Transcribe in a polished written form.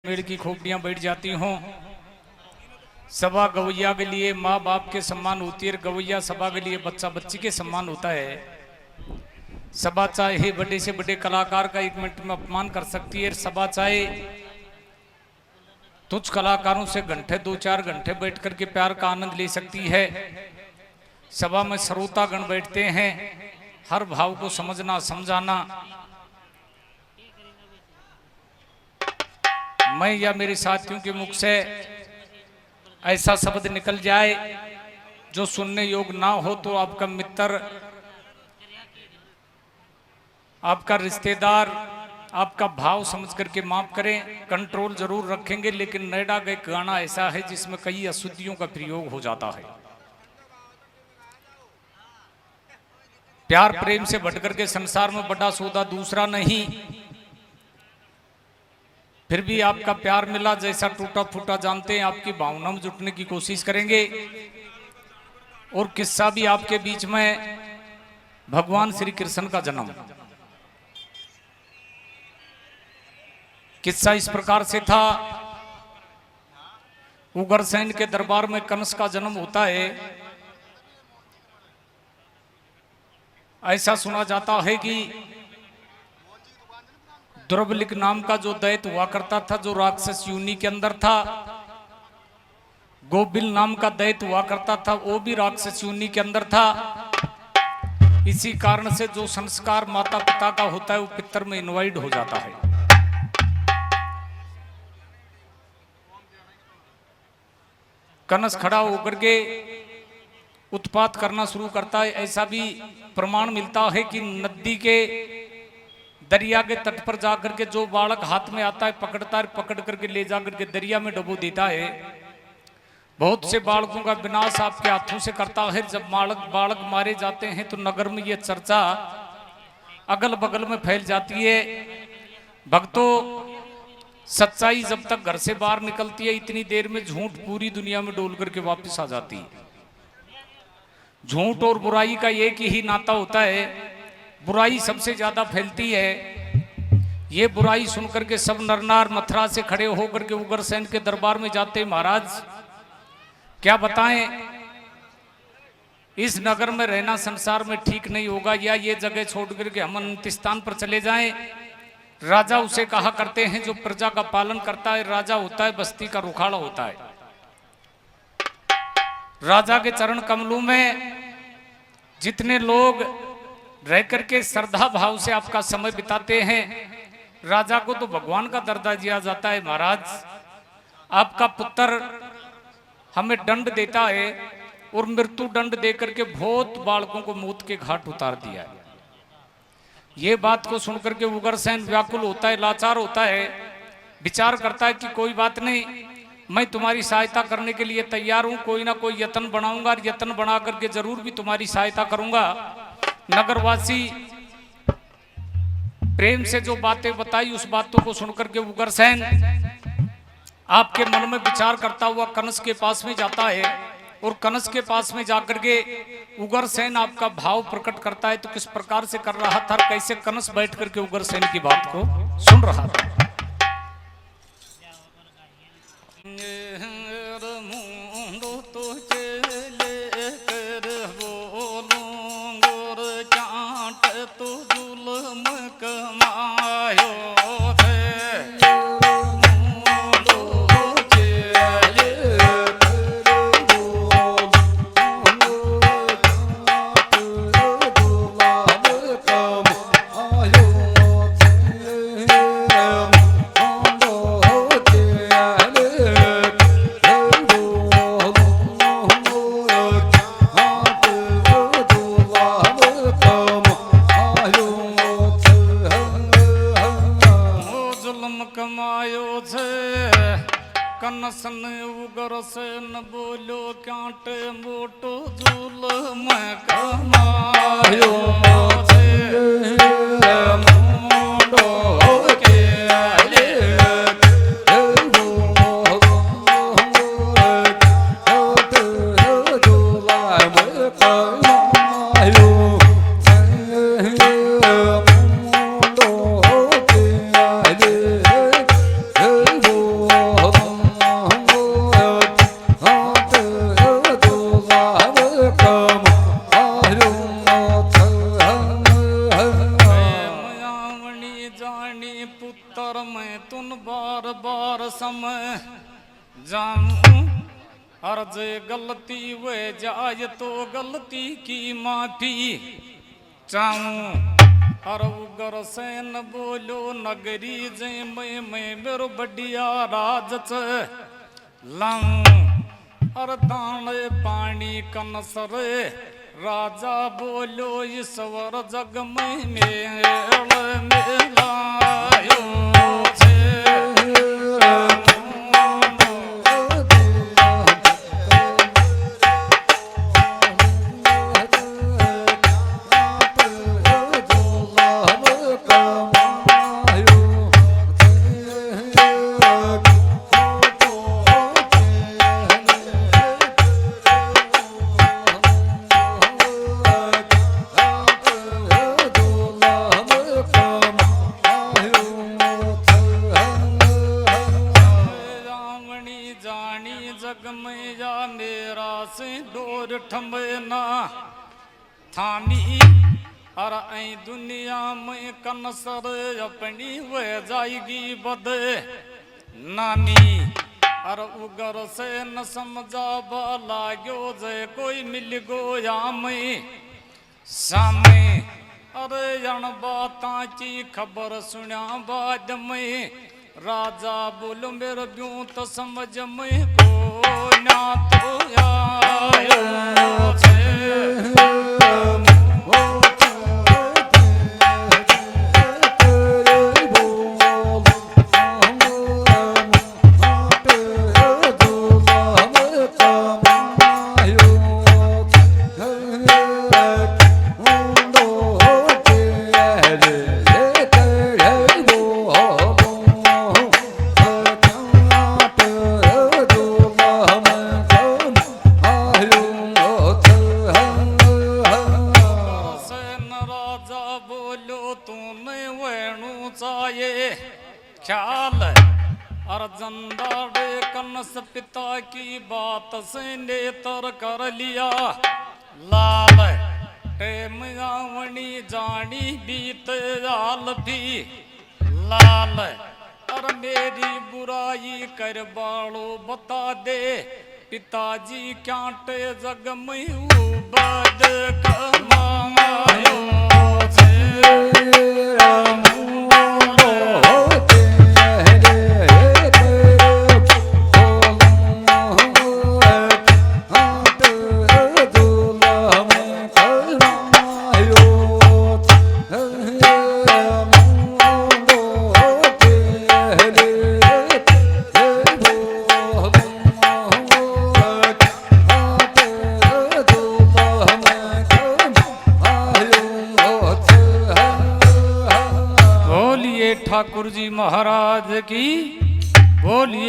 पेड़ की खोपड़ियां बैठ जाती हों। सभा गवैया के लिए माँ बाप के सम्मान होती है, गवैया सभा के लिए बच्चा बच्ची के सम्मान होता है। सभा चाहे बड़े से बड़े कलाकार का 1 मिनट में अपमान कर सकती है, सभा चाहे तुझ कलाकारों से घंटे 2-4 घंटे बैठ करके प्यार का आनंद ले सकती है। सभा में श्रोतागण बैठते हैं, हर भाव को समझना समझाना। मैं या मेरे साथियों के मुख से ऐसा शब्द निकल जाए जो सुनने योग्य ना हो तो आपका मित्र, आपका रिश्तेदार आपका भाव समझ करके माफ करें। कंट्रोल जरूर रखेंगे, लेकिन नैडा का एक गाना ऐसा है जिसमें कई अशुद्धियों का प्रयोग हो जाता है। प्यार प्रेम से भटकर के संसार में बड़ा सौदा दूसरा नहीं। फिर भी आपका प्यार मिला, जैसा टूटा फूटा जानते हैं, आपकी भावना में जुटने की कोशिश करेंगे। और किस्सा भी आपके बीच में भगवान श्री कृष्ण का जन्म। किस्सा इस प्रकार से था, उग्रसेन के दरबार में कंस का जन्म होता है। ऐसा सुना जाता है कि दुर्बलिक नाम का जो दैत्य हुआ करता था, जो राक्षस योनि के अंदर था, गोबिल नाम का दैत्य हुआ करता था, वो भी राक्षस योनि के अंदर था। इसी कारण से जो संस्कार माता पिता का होता है वो पितर में इनवाइड हो जाता है। कंस खड़ा होकर के उत्पात करना शुरू करता है। ऐसा भी प्रमाण मिलता है कि नदी के दरिया के तट पर जाकर के जो बालक हाथ में आता है पकड़ता है, पकड़ करके ले जाकर के दरिया में डुबो देता है। बहुत से बालकों का विनाश आपके हाथों से करता है। जब बालक मारे जाते हैं तो नगर में ये चर्चा अगल बगल में फैल जाती है। भक्तों, सच्चाई जब तक घर से बाहर निकलती है, इतनी देर में झूठ पूरी दुनिया में डोल करके वापस आ जाती है। झूठ और बुराई का एक ही नाता होता है, बुराई सबसे ज्यादा फैलती है। ये बुराई सुनकर के सब नरनार मथुरा से खड़े होकर के उग्रसेन के दरबार में जाते, महाराज क्या बताएं, इस नगर में रहना संसार में ठीक नहीं होगा, या ये जगह छोड़ करके हम अंतिस्तान पर चले जाएं। राजा उसे कहा करते हैं जो प्रजा का पालन करता है, राजा होता है बस्ती का रुखाड़ा होता है। राजा के चरण कमलों में जितने लोग रह करके श्रद्धा भाव से आपका समय बिताते हैं, राजा को तो भगवान का दर्जा दिया जाता है। महाराज, आपका पुत्र हमें दंड देता है और मृत्यु दंड देकर के बहुत बालकों को मौत के घाट उतार दिया है। ये बात को सुनकर के उग्रसेन व्याकुल होता है, लाचार होता है, विचार करता है कि कोई बात नहीं, मैं तुम्हारी सहायता करने के लिए तैयार हूं, कोई ना कोई यत्न बनाऊंगा, यत्न बना करके जरूर भी तुम्हारी सहायता करूंगा। नगरवासी प्रेम से जो बातें बताई, उस बातों को सुनकर के उग्रसेन आपके मन में विचार करता हुआ कंस के पास में जाता है। और कंस के पास में जाकर के उग्रसेन आपका भाव प्रकट करता है। तो किस प्रकार से कर रहा था, कैसे कंस बैठ करके उग्रसेन की बात को सुन रहा था। कनसन उग्रसेन बोलो क्याट मोटो जुल्म कमायो बार बार सम जाऊं अर्ज गलती वे जाए तो गलती की माफी चाहूं अर उगर से न बोलो नगरी जे मैं मेरो बढ़िया राज लाऊं अर दाने पानी कनसर राजा बोलो ईश्वर जग में मेल मिलायो जग में या मेरा से डोर ठमना थानी अर ऐ दुनिया में कनसर अपनी वे जाएगी बद नानी अर उगर से न समझा लागो जे कोई मिल गो या मैं सामे अरे अण बाता की खबर सुना बाद में राजा बोलो मेरे ब्यूं तो समझ में को ना तो आयो ख्याल अर्जनदाड़े कनस पिता की बात से नेतर कर लिया लाल टेम आवणी जानी बीत आल भी लाल और मेरी बुराई कर बाड़ो बता दे पिताजी क्यांटे जग में बद कमायो ठाकुर जी महाराज की बोलिए।